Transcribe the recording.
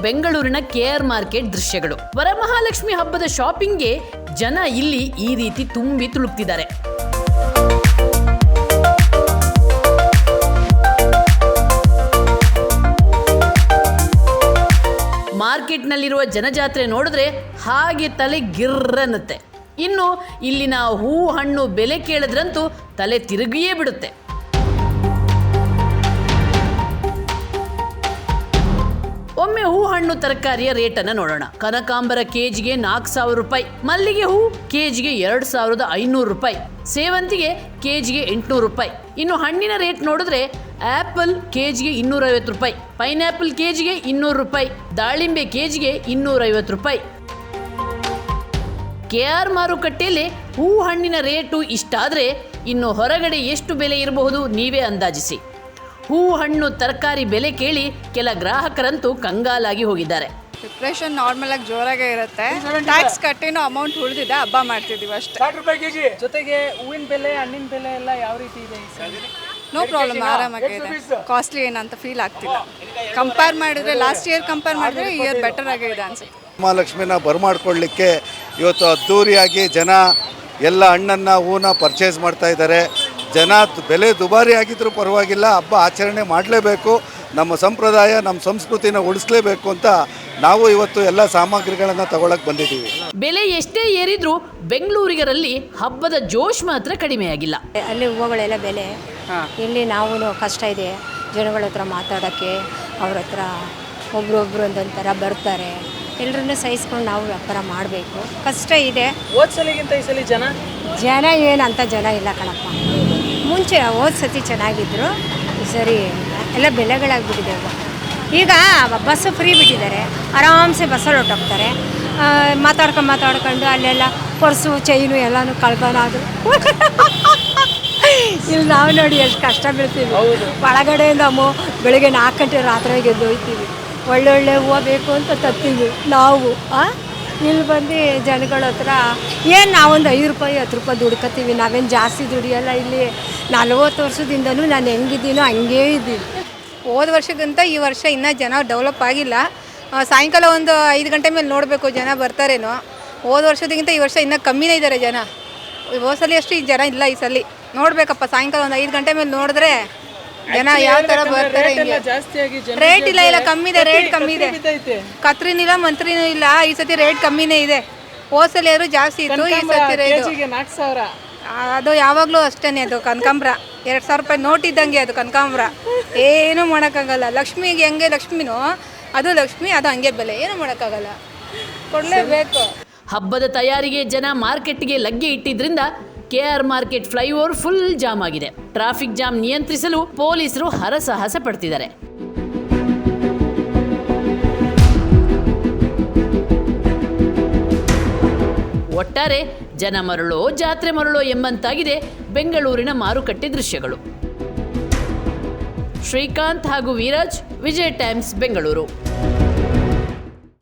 ಬೆಂಗಳೂರಿನ KR market ದೃಶ್ಯಗಳು. ವರಮಹಾಲಕ್ಷ್ಮಿ ಹಬ್ಬದ ಶಾಪಿಂಗ್ಗೆ ಜನ ಇಲ್ಲಿ ಈ ರೀತಿ ತುಂಬಿ ತುಳುಕ್ತಿದ್ದಾರೆ. ಮಾರ್ಕೆಟ್ನಲ್ಲಿರುವ ಜನಜಾತ್ರೆ ನೋಡಿದ್ರೆ ಹಾಗೆ ತಲೆ ಗಿರ್ರನ್ನುತ್ತೆ. ಇನ್ನು ಇಲ್ಲಿನ ಹೂ ಹಣ್ಣು ಬೆಲೆ ಕೇಳಿದ್ರಂತೂ ತಲೆ ತಿರುಗಿಯೇ ಬಿಡುತ್ತೆ. ಒಮ್ಮೆ ಹೂ ಹಣ್ಣು ತರಕಾರಿಯ ರೇಟನ್ನು ನೋಡೋಣ. ಕನಕಾಂಬರ ಕೆಜಿಗೆ 4,000 ರೂಪಾಯಿ, ಮಲ್ಲಿಗೆ ಹೂ ಕೆಜಿಗೆ 2,500 ರೂಪಾಯಿ, ಸೇವಂತಿಗೆ ಕೆಜಿಗೆ 800 ರೂಪಾಯಿ. ಇನ್ನು ಹಣ್ಣಿನ ರೇಟ್ ನೋಡಿದ್ರೆ ಆಪಲ್ ಕೆಜಿಗೆ 250 ರೂಪಾಯಿ, ಪೈನಾಪಲ್ ಕೆಜಿಗೆ 200 ರೂಪಾಯಿ, ದಾಳಿಂಬೆ ಕೆಜಿಗೆ 250 ರೂಪಾಯಿ. KR ಮಾರುಕಟ್ಟೆಯಲ್ಲಿ ಹೂ ಹಣ್ಣಿನ ರೇಟು ಇಷ್ಟಾದರೆ ಇನ್ನು ಹೊರಗಡೆ ಎಷ್ಟು ಬೆಲೆ ಇರಬಹುದು ನೀವೇ ಅಂದಾಜಿಸಿ. ಹೂ ಹಣ್ಣು ತರಕಾರಿ ಬೆಲೆ ಕೇಳಿ ಕೆಲ ಗ್ರಾಹಕರಂತೂ ಕಂಗಾಲಾಗಿ ಹೋಗಿದ್ದಾರೆ. ಪ್ರಿಪ್ರೇಷನ್ ನಾರ್ಮಲ್ ಆಗಿ ಜೋರಾಗೇ ಇರುತ್ತೆ. ಟ್ಯಾಕ್ಸ್ ಕಟ್ಟಿನೋ ಅಮೌಂಟ್ ಉಳಿದಿದೆ, ಹಬ್ಬ ಮಾಡ್ತಿದ್ದೀವಿ ಅಷ್ಟೇ. 60 ರೂಪಾಯಿ ಕೆಜಿ. ಜೊತೆಗೆ ಹೂವಿನ ಬೆಲೆ ಹಣ್ಣಿನ ಬೆಲೆ ಎಲ್ಲ ಯಾವ ರೀತಿ ಇದೆ? ನೋ ಪ್ರಾಬ್ಲಮ್, ಆರಾಮಾಗಿ ಇದೆ. ಕಾಸ್ಟ್ಲಿ ಏನಂತ ಫೀಲ್ ಆಗ್ತಿಲ್ಲ. ಕಂಪೇರ್ ಮಾಡಿದ್ರೆ ಲಾಸ್ಟ್ ಇಯರ್ ಕಂಪೇರ್ ಮಾಡಿದ್ರೆ ಈ ಇಯರ್ ಬೆಟರ್ ಆಗೇ ಇದೆ ಅನ್ಸುತ್ತೆ. ಮಹಾಲಕ್ಷ್ಮಿನ ಬರಮಾಡ್ಕೊಳ್ಳಿಕ್ಕೆ ಇವತ್ತು ಅದ್ದೂರಿಯಾಗಿ ಜನ ಎಲ್ಲ ಹಣ್ಣನ್ನು ಹೂನ ಪರ್ಚೇಸ್ ಮಾಡ್ತಾ ಇದ್ದಾರೆ. ಜನ ಬೆಲೆ ದುಬಾರಿ ಆಗಿದ್ರೂ ಪರವಾಗಿಲ್ಲ, ಹಬ್ಬ ಆಚರಣೆ ಮಾಡಲೇಬೇಕು, ನಮ್ಮ ಸಂಪ್ರದಾಯ ನಮ್ಮ ಸಂಸ್ಕೃತಿನ ಉಳಿಸ್ಲೇಬೇಕು ಅಂತ ನಾವು ಇವತ್ತು ಎಲ್ಲ ಸಾಮಗ್ರಿಗಳನ್ನು ತಗೊಳಕ್ಕೆ ಬಂದಿದ್ದೀವಿ. ಬೆಲೆ ಎಷ್ಟೇ ಏರಿದ್ರೂ ಬೆಂಗಳೂರಿಗರಲ್ಲಿ ಹಬ್ಬದ ಜೋಶ್ ಮಾತ್ರ ಕಡಿಮೆಯಾಗಿಲ್ಲ. ಅಲ್ಲಿ ಹೂವುಗಳೆಲ್ಲ ಬೆಲೆ, ಇಲ್ಲಿ ನಾವು ಕಷ್ಟ ಇದೆ ಜನಗಳ ಹತ್ರ ಮಾತಾಡೋಕ್ಕೆ. ಅವ್ರ ಹತ್ರ ಒಬ್ರೊಬ್ರು ಒಂದೊಂಥರ ಬರ್ತಾರೆ, ಎಲ್ಲರನ್ನೂ ಸಹಿಸ್ಕೊಂಡು ನಾವು ವ್ಯಾಪಾರ ಮಾಡಬೇಕು. ಕಷ್ಟ ಇದೆ. ಹೋದ ಸಲಿಗಿಂತ ಈ ಸಲ ಜನ ಏನಂತ ಜನ ಇಲ್ಲ ಕಣಪ್ಪ. ಮುಂಚೆ ಹೋದ ಸತಿ ಚೆನ್ನಾಗಿದ್ರು, ಈ ಸರಿ ಎಲ್ಲ ಬೆಲೆಗಳಾಗ್ಬಿಟ್ಟಿದೆ. ಈಗ ಬಸ್ಸು ಫ್ರೀ ಬಿಟ್ಟಿದ್ದಾರೆ, ಆರಾಮ್ಸೆ ಬಸ್ಸಲ್ಲಿ ಹೊರಟೋಗ್ತಾರೆ. ಮಾತಾಡ್ಕೊಂಡು ಅಲ್ಲೆಲ್ಲ ಪರ್ಸು ಚೈನು ಎಲ್ಲನೂ ಕಳ್ಕೊಳೋದು. ಇಲ್ಲಿ ನಾವು ನೋಡಿ ಎಷ್ಟು ಕಷ್ಟ ಬೀಳ್ತೀವಿ. ಒಳಗಡೆಯಿಂದ ಬೆಳಗ್ಗೆ 4 ಗಂಟೆ ರಾತ್ರಿಗೆ ಎದ್ದು ಹೋಗ್ತೀವಿ. ಒಳ್ಳೊಳ್ಳೆ ಹೂವು ಬೇಕು ಅಂತ ತರ್ತೀವಿ ನಾವು. ಇಲ್ಲಿ ಬಂದು ಜನಗಳ ಹತ್ರ ಏನು ನಾವೊಂದು 5 ರೂಪಾಯಿ 10 ರೂಪಾಯಿ ದುಡ್ಕೊತೀವಿ, ನಾವೇನು ಜಾಸ್ತಿ ದುಡಿಯೋಲ್ಲ. ಇಲ್ಲಿ 40 ವರ್ಷದಿಂದನೂ ನಾನು ಹೆಂಗಿದ್ದೀನೋ ಹಂಗೇ ಇದ್ದೀನಿ. ಹೋದ ವರ್ಷಕ್ಕಿಂತ ಈ ವರ್ಷ ಇನ್ನೂ ಜನ ಡೆವಲಪ್ ಆಗಿಲ್ಲ. ಸಾಯಂಕಾಲ ಒಂದು 5 ಗಂಟೆ ಮೇಲೆ ನೋಡಬೇಕು ಜನ ಬರ್ತಾರೇನೋ. ಹೋದ ವರ್ಷದಕ್ಕಿಂತ ಈ ವರ್ಷ ಇನ್ನೂ ಕಮ್ಮಿನೇ ಇದ್ದಾರೆ ಜನ. ಹೋದ ಸಲ ಅಷ್ಟು ಈ ಜನ ಇಲ್ಲ. ಈ ಸಲ ನೋಡಬೇಕಪ್ಪ, ಸಾಯಂಕಾಲ ಒಂದು 5 ಗಂಟೆ ಮೇಲೆ ನೋಡಿದ್ರೆ ಜನ ಯಾವ ಥರ ಬರ್ತಾರೆ. ರೇಟ್ ಇಲ್ಲ ಕಮ್ಮಿ ಇದೆ, ರೇಟ್ ಕಮ್ಮಿ ಇದೆ. ಕತ್ರಿನಿಲ್ಲ ಮಂತ್ರಿನೂ ಇಲ್ಲ, ಈ ಸತಿ ರೇಟ್ ಕಮ್ಮಿನೇ ಇದೆ. ಹೋದ ಸಲ ಯಾರು ಜಾಸ್ತಿ ಇತ್ತು, ಈ ಸತಿ ರೇಟ್ 4,000. ಅದು ಯಾವಾಗಲೂ ಅಷ್ಟೇ. ಅದು ಕನಕಾಂಬ್ರ 2,000 ರೂಪಾಯಿ ನೋಟ್ ಇದ್ದಂಗೆ ಅದು ಕನಕಾಂಬ್ರ. ಏನೂ ಮಾಡೋಕ್ಕಾಗಲ್ಲ. ಲಕ್ಷ್ಮಿಗೆ ಹೆಂಗೆ ಲಕ್ಷ್ಮಿನೋ ಅದು ಲಕ್ಷ್ಮಿ, ಅದು ಹಂಗೆ ಬೆಲೆ, ಏನೂ ಮಾಡೋಕ್ಕಾಗಲ್ಲ, ಕೊಡಲೇಬೇಕು. ಹಬ್ಬದ ತಯಾರಿಗೆ ಜನ ಮಾರ್ಕೆಟ್ಗೆ ಲಗ್ಗೆ ಇಟ್ಟಿದ್ರಿಂದ KR market flyover full jam ಆಗಿದೆ. ಟ್ರಾಫಿಕ್ ಜಾಮ್ ನಿಯಂತ್ರಿಸಲು ಪೊಲೀಸರು ಹರಸಾಹಸ ಪಡ್ತಿದ್ದಾರೆ. ಒಟ್ಟಾರೆ ಜನ ಮರಳೋ ಜಾತ್ರೆ ಮರಳೋ ಎಂಬಂತಾಗಿದೆ ಬೆಂಗಳೂರಿನ ಮಾರುಕಟ್ಟೆ ದೃಶ್ಯಗಳು. ಶ್ರೀಕಾಂತ್ ಹಾಗೂ ವಿರಾಜ್, ವಿಜಯ್ ಟೈಮ್ಸ್, ಬೆಂಗಳೂರು.